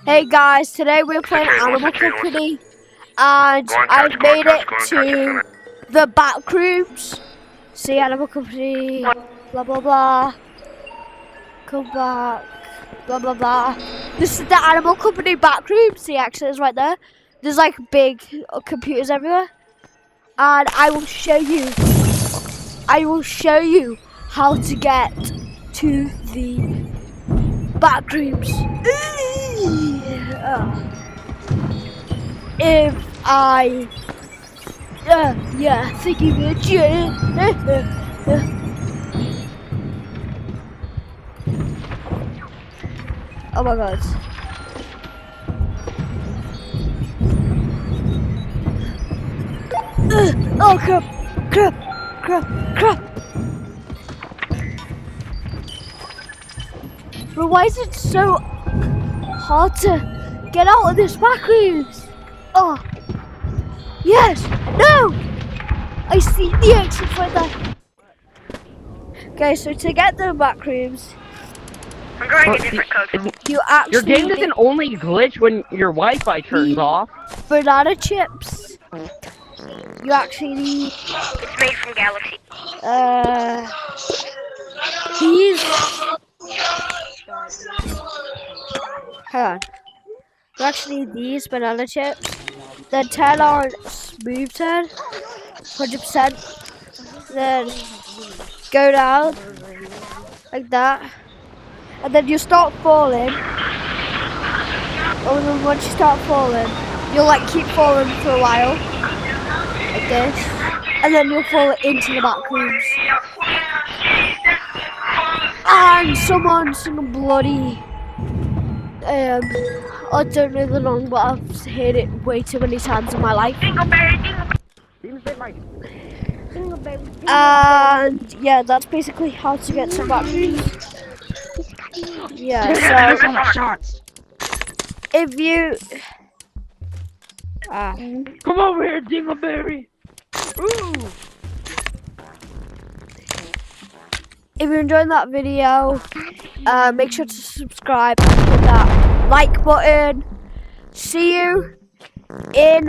Hey guys, today we're playing Animal Company, and I've made it to the backrooms. See, Animal Company, blah blah blah. Come back, blah blah blah. This is the Animal Company backrooms. See, actually, it's right there. There's like big computers everywhere, and I will show you. I will show you how to get to the backrooms. If I, thinking about you. Oh my god. Oh crap. But why is it so hard to get out of this backrooms? Oh, yes, no! I see the exit right there. Okay, so to get the backrooms, I'm going a different code. You actually your game doesn't only glitch when your Wi-Fi turns off. Banana chips. You actually need. It's made from Galaxy. These. Hang on. You actually need these banana chips. Then turn on smooth turn, 100%. Then go down like that, and then you start falling. And then once you start falling, you'll like keep falling for a while, like this, and then you'll fall into the backrooms. And someone's singing bloody. I don't know the song, but I've heard it way too many times in my life. And yeah, that's basically how to get to backrooms. Yeah, so if you Come over here, Dingleberry. Ooh. if you're enjoying that video, make sure to subscribe and hit that like button. See you in